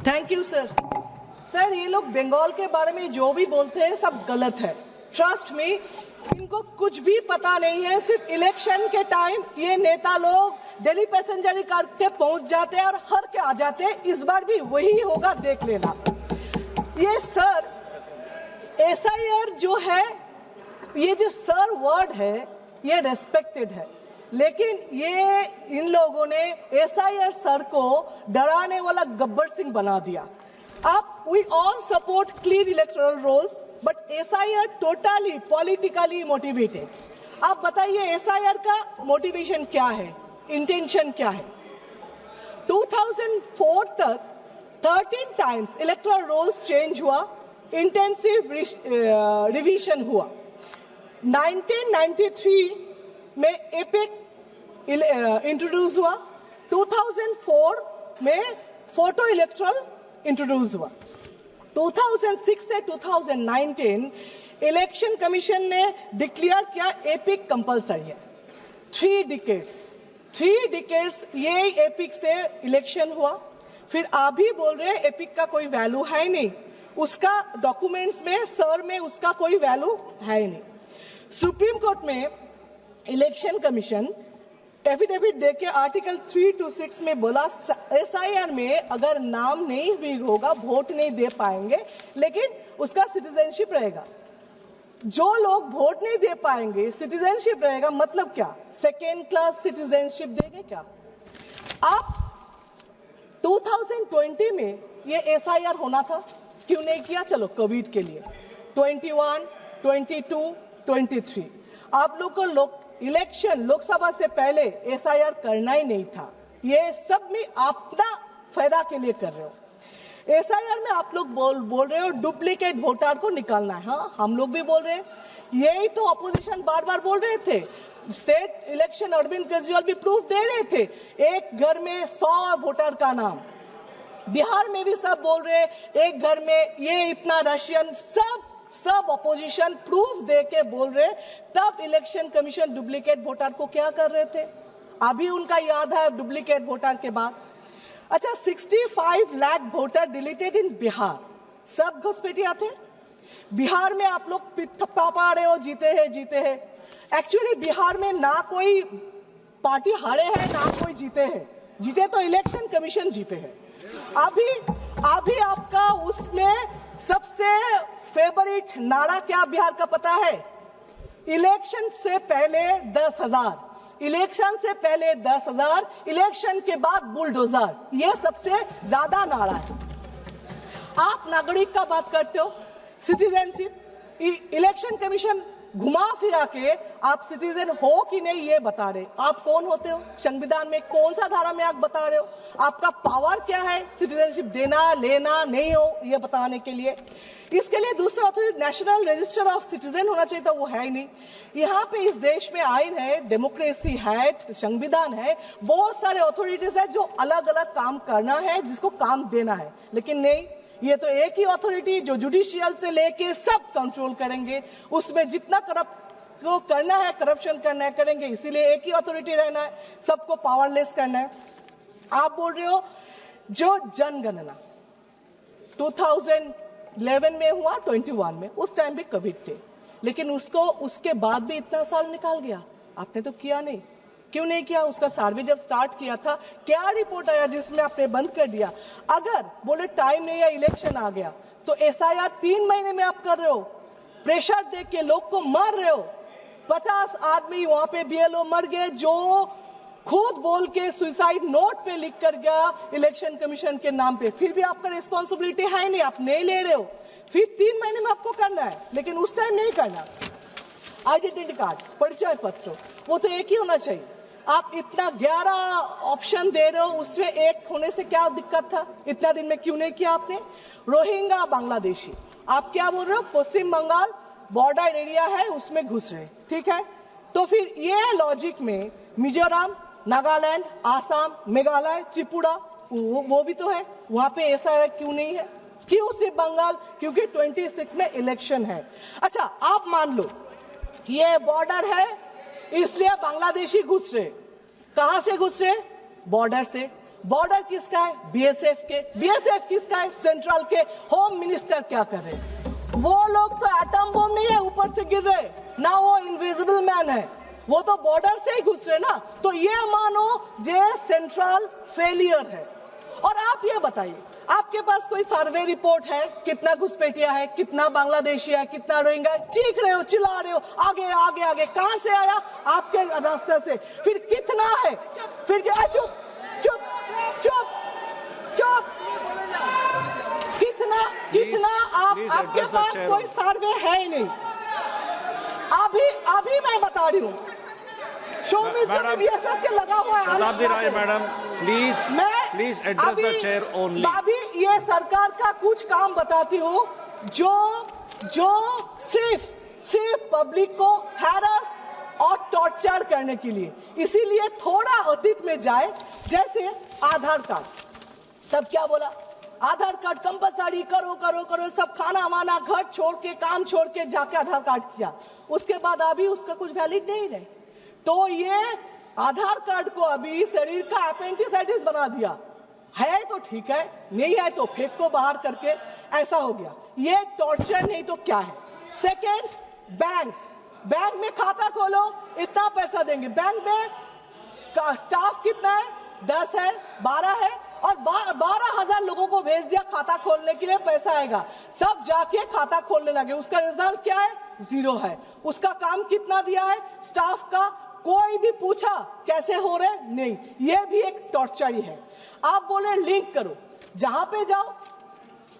Thank you sir. Sir ये लोग बंगाल के बारे में जो भी बोलते हैं सब गलत है। ट्रस्ट मी, इनको कुछ भी पता नहीं है। सिर्फ इलेक्शन के टाइम ये नेता लोग दिल्ली पैसेंजर करके पहुंच जाते हैं और हर के आ जाते हैं। इस बार भी वही होगा, देख लेना। ये सर एसआईआर जो है, ये जो सर वर्ड है ये रेस्पेक्टेड है, लेकिन ये इन लोगों ने एसआईआर सर को डराने वाला गब्बर सिंह बना दिया। अब we all support clean electoral rolls, but SIR totally politically motivated. आप बताइए SIR का मोटिवेशन क्या है, इंटेंशन क्या है? 2004 तक 13 टाइम्स इलेक्टोरल रोल्स चेंज हुआ, इंटेंसिव रिवीजन हुआ। 1993 में एपिक इंट्रोड्यूस हुआ, 2004 में फोटो इलेक्टोरल इंट्रोड्यूस हुआ। 2006 से 2019 इलेक्शन कमीशन ने डिक्लेयर किया एपिक कंपलसरी है। 3 डिकेड्स ये एपिक से इलेक्शन हुआ। फिर आप भी बोल रहे हैं एपिक का कोई वैल्यू है नहीं, उसका डॉक्यूमेंट्स में सर में उसका कोई वैल्यू है नहीं। सुप्रीम कोर्ट में इलेक्शन कमीशन एफिडेविट देके आर्टिकल 3 to 6 में बोला एसआईआर में अगर नाम नहीं भी होगा, वोट नहीं दे पाएंगे, लेकिन उसका सिटीजनशिप रहेगा। जो लोग वोट नहीं दे पाएंगे, सिटीजनशिप रहेगा, मतलब क्या? सेकेंड क्लास सिटीजनशिप देंगे क्या? आप 2020 में ये एसआईआर होना था, क्यों नहीं किया? चलो कोविड के लिए 21, 22, 23 आप लोग को इलेक्शन लोकसभा से पहले एसआईआर करना ही नहीं था। ये सब में अपना फायदा के लिए कर रहे हो। एसआईआर में आप लोग बोल रहे हो डुप्लीकेट वोटर को निकालना है। हाँ, हम लोग भी बोल रहे हैं, यही तो अपोजिशन बार बार बोल रहे थे। स्टेट इलेक्शन अरविंद केजरीवाल भी प्रूफ दे रहे थे, एक घर में 100 वोटर का नाम। बिहार में भी सब बोल रहे एक घर में ये इतना रशियन, सब अपोजिशन प्रूफ दे के बोल रहे। तब इलेक्शन कमीशन डुप्लीकेट वोटर को क्या कर रहे थे? अभी उनका याद है डुप्लीकेट वोटर के बाद। अच्छा, 65 लाख वोटर डिलीटेड इन बिहार, सब घुसपैठिया थे। बिहार में आप लोग पा रहे हो जीते हैं। एक्चुअली बिहार में ना कोई पार्टी हारे हैं ना कोई जीते तो इलेक्शन कमीशन जीते हैं। अभी आपका उसमें सबसे फेवरेट नारा क्या बिहार का पता है? इलेक्शन से पहले 10,000, इलेक्शन से पहले 10,000, इलेक्शन के बाद बुलडोजर, ये सबसे ज्यादा नारा है। आप नागरिक का बात करते हो, सिटीजनशिप, इलेक्शन कमीशन घुमा फिरा के आप सिटीजन हो कि नहीं ये बता रहे। आप कौन होते हो? संविधान में कौन सा धारा में आप बता रहे हो? आपका पावर क्या है सिटीजनशिप देना लेना नहीं हो ये बताने के लिए? इसके लिए दूसरा authority national register of citizen होना चाहिए था, वो है ही नहीं। यहाँ पे इस देश में आइन है, डेमोक्रेसी है, संविधान है, बहुत सारे अथॉरिटीज है जो अलग अलग काम करना है, जिसको काम देना है, लेकिन नहीं, ये तो एक ही अथॉरिटी जो जुडिशियल से लेके सब कंट्रोल करेंगे। उसमें जितना करप्शन करना है करेंगे, इसीलिए एक ही अथॉरिटी रहना है, सबको पावरलेस करना है। आप बोल रहे हो जो जनगणना 2011 में हुआ, 21 में, उस टाइम भी कोविड थे, लेकिन उसके बाद भी इतना साल निकाल गया, आपने तो किया नहीं। क्यों नहीं किया? उसका सर्वे जब स्टार्ट किया था, क्या रिपोर्ट आया जिसमें आपने बंद कर दिया? अगर बोले टाइम नहीं है, इलेक्शन आ गया, तो एसआईआर 3 महीने में आप कर रहे हो, प्रेशर दे के लोग को मार रहे हो। 50 आदमी वहां पे बीएलओ मर गए जो खुद बोल के सुसाइड नोट पे लिख कर गया इलेक्शन कमीशन के नाम पे। फिर भी आपका रिस्पॉन्सिबिलिटी है नहीं, आप नहीं ले रहे हो। फिर 3 महीने में आपको करना है, लेकिन उस टाइम नहीं करना। आइडेंटिटी कार्ड, परिचय पत्र, वो तो एक ही होना चाहिए। आप इतना 11 ऑप्शन दे रहे हो, उसमें एक होने से क्या दिक्कत था? इतना दिन में क्यों नहीं किया आपने? रोहिंग्या बांग्लादेशी, आप क्या बोल रहे हो? पश्चिम बंगाल बॉर्डर एरिया है, उसमें घुस रहे, ठीक है। तो फिर ये लॉजिक में मिजोरम, नागालैंड, आसाम, मेघालय, त्रिपुरा, वो भी तो है, वहां पे ऐसा क्यों नहीं है? क्यों सिर्फ बंगाल? क्योंकि 26 में इलेक्शन है। अच्छा, आप मान लो ये बॉर्डर है, इसलिए बांग्लादेशी घुस रहे। कहां से घुस रहे? बॉर्डर से। बॉर्डर किसका है? बीएसएफ के। बीएसएफ किसका है? सेंट्रल के। होम मिनिस्टर क्या कर रहे हैं? वो लोग तो एटम बम नहीं है ऊपर से गिर रहे ना, वो इनविजिबल मैन है, वो तो बॉर्डर से ही घुस रहे ना। तो ये मानो जे सेंट्रल फेलियर है। और आप ये बताइए, आपके पास कोई सर्वे रिपोर्ट है कितना घुसपैठिया है, कितना बांग्लादेशी है, कितना रोहिंग्या है? चीख रहे हो, चिल्ला रहे हो, आगे आगे आगे। कहां से आया? आपके रास्ते से। फिर कितना है? फिर क्या? चुप चुप चुप चुप। कितना कितना आपके पास कोई सर्वे है ही नहीं। अभी मैं बता रही हूँ, बीएसएफ के लगा हुआ है। Shatabdi Roy madam, please address the chair only. अभी ये सरकार का कुछ काम बताती हूँ जो सिर्फ पब्लिक को हैरस और टॉर्चर करने के लिए। इसीलिए थोड़ा अतीत में जाए, जैसे आधार कार्ड। तब क्या बोला? आधार कार्ड कंपलसरी करो करो करो, सब खाना वाना घर छोड़ के, काम छोड़ के जाके आधार कार्ड किया। उसके बाद अभी उसका कुछ वैलिड नहीं रहे। तो ये आधार कार्ड को अभी शरीर का अपेंडिसाइटिस बना दिया है। तो ठीक है, नहीं है तो फेंक को बाहर करके, ऐसा हो गया। ये टॉर्चर नहीं तो क्या है? सेकेंड, बैंक में खाता खोलो, इतना पैसा देंगे। बैंक में का स्टाफ कितना है? 10 है, 12 है, और 12,000 लोगों को भेज दिया खाता खोलने के लिए, पैसा आएगा। सब जाके खाता खोलने लगे। उसका रिजल्ट क्या है? 0 है। उसका काम कितना दिया है स्टाफ का? कोई भी पूछा कैसे हो रहे? नहीं। ये भी एक टॉर्चर ही है। आप बोले लिंक करो, जहां पे जाओ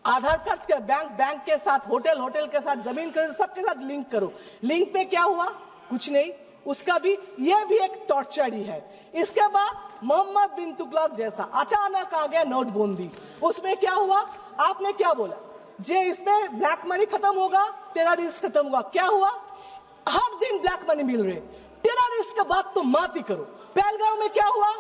आधार कार्ड के बैंक के साथ, होटल के साथ, जमीन खरीदो, सबके साथ लिंक करो। लिंक में क्या हुआ? कुछ नहीं। उसका भी, ये भी एक टॉर्चर ही है। इसके बाद मोहम्मद बिन तुगलक जैसा अचानक आ गया नोटबंदी। उसमें क्या हुआ? आपने क्या बोला? जे इसमें ब्लैक मनी खत्म होगा, टेररिस्ट खत्म होगा। क्या हुआ? हर दिन ब्लैक मनी मिल रहे। टेररिस्ट का बात तो मत ही करो। पहलगांव में क्या हुआ?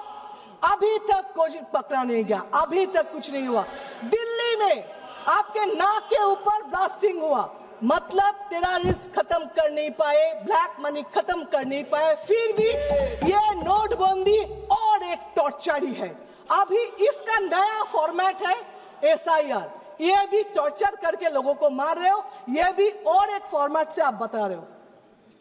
अभी तक कोई पकड़ा नहीं गया, अभी तक कुछ नहीं हुआ। दिल्ली में आपके नाक के ऊपर ब्लास्टिंग हुआ, मतलब टेररिस्ट खत्म कर नहीं पाए, ब्लैक मनी खत्म कर नहीं पाए। फिर भी ये नोटबंदी और एक टॉर्चर ही है। अभी इसका नया फॉर्मेट है SIR। ये भी टॉर्चर करके लोगों को मार रहे हो, ये भी और एक फॉर्मेट से आप बता रहे हो।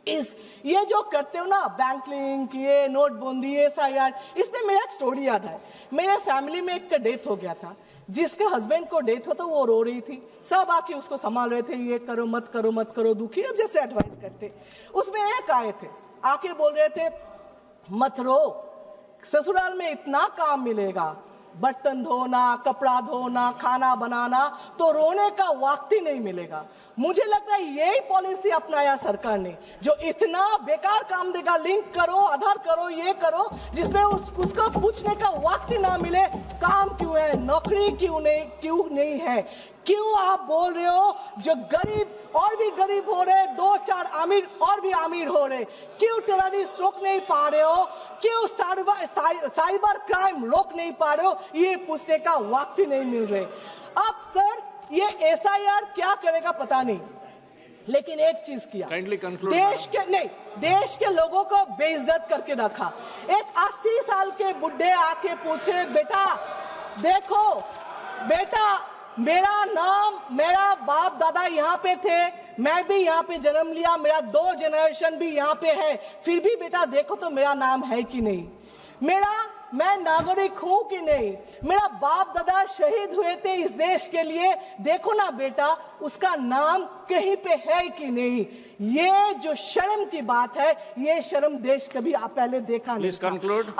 ये जो करते हो ना, बैंक लिंक, ये नोटबंदी, SIR, इसमें मेरा एक स्टोरी याद है। मेरे फैमिली में एक का डेथ हो गया था, जिसके हस्बैंड को डेथ हो तो वो रो रही थी, सब आके उसको संभाल रहे थे, ये करो मत करो मत करो, दुखी, अब जैसे एडवाइस करते। उसमें एक आए थे, आके बोल रहे थे मत रो, ससुराल में इतना काम मिलेगा, बर्तन धोना, कपड़ा धोना, खाना बनाना, तो रोने का वक्त ही नहीं मिलेगा। मुझे लगता है यही पॉलिसी अपनाया सरकार ने, जो इतना बेकार काम देगा, लिंक करो, आधार करो, ये करो, जिसमें उसको पूछने का वक्त ही ना मिले काम क्यों है, नौकरी क्यों नहीं है। क्यों आप बोल रहे हो जो गरीब और भी गरीब हो रहे, 2-4 अमीर और भी अमीर हो रहे, क्यों टेररिस्ट रोक नहीं पा रहे हो, क्यों साइबर क्राइम रोक नहीं पा रहे हो, ये पूछने का वक्त ही नहीं मिल रहे। अब सर ये SIR क्या करेगा पता नहीं, लेकिन एक चीज किया, देश के लोगों को बेइज्जत करके रखा। एक 80 साल के बुढ़े आके पूछे, बेटा देखो बेटा, मेरा बाप दादा यहाँ पे थे, मैं भी यहाँ पे जन्म लिया, मेरा 2 जनरेशन भी यहाँ पे है, फिर भी बेटा देखो तो मेरा नाम है कि नहीं, मैं नागरिक हूं कि नहीं, मेरा बाप दादा शहीद हुए थे इस देश के लिए, देखो ना बेटा उसका नाम कहीं पे है कि नहीं। ये जो शर्म की बात है, ये शर्म देश कभी पहले देखा नहीं था।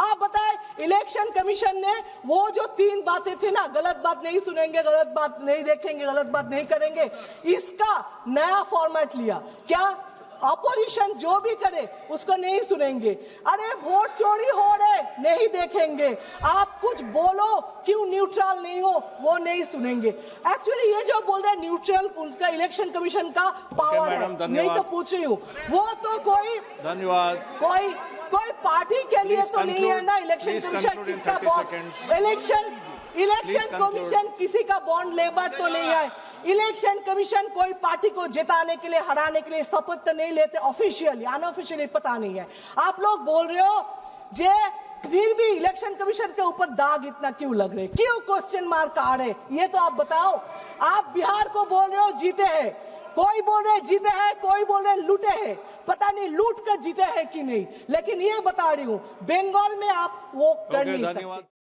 आप बताएं, इलेक्शन कमीशन ने वो जो 3 बातें थी ना, गलत बात नहीं सुनेंगे, गलत बात नहीं देखेंगे, गलत बात नहीं करेंगे, इसका नया फॉर्मेट लिया। क्या अपोजिशन जो भी करे उसको नहीं सुनेंगे, अरे वोट चोरी हो रहे नहीं देखेंगे, आप कुछ बोलो क्यों न्यूट्रल नहीं हो वो नहीं सुनेंगे। एक्चुअली ये जो बोल रहे हैं न्यूट्रल, उनका इलेक्शन कमीशन का पावर है, नहीं तो पूछ रही हूँ, वो तो कोई कोई पार्टी के लिए तो नहीं है ना। इलेक्शन कमीशन किसका बॉन्ड, इलेक्शन कमीशन किसी का बॉन्ड लेबर तो नहीं है। इलेक्शन कमीशन कोई पार्टी को जिताने के लिए, हराने के लिए शपथ तो नहीं लेते, ऑफिशियली अनऑफिशियली पता नहीं है। आप लोग बोल रहे हो जे फिर भी इलेक्शन कमीशन के ऊपर दाग इतना क्यों लग रहे, क्यों क्वेश्चन मार्क आ रहे, ये तो आप बताओ। आप बिहार को बोल रहे हो जीते हैं, कोई बोल रहे जीते हैं, कोई बोल रहे लूटे हैं, पता नहीं लूट कर जीते हैं कि नहीं, लेकिन ये बता रही हूं बंगाल में आप वो कर नहीं सकते।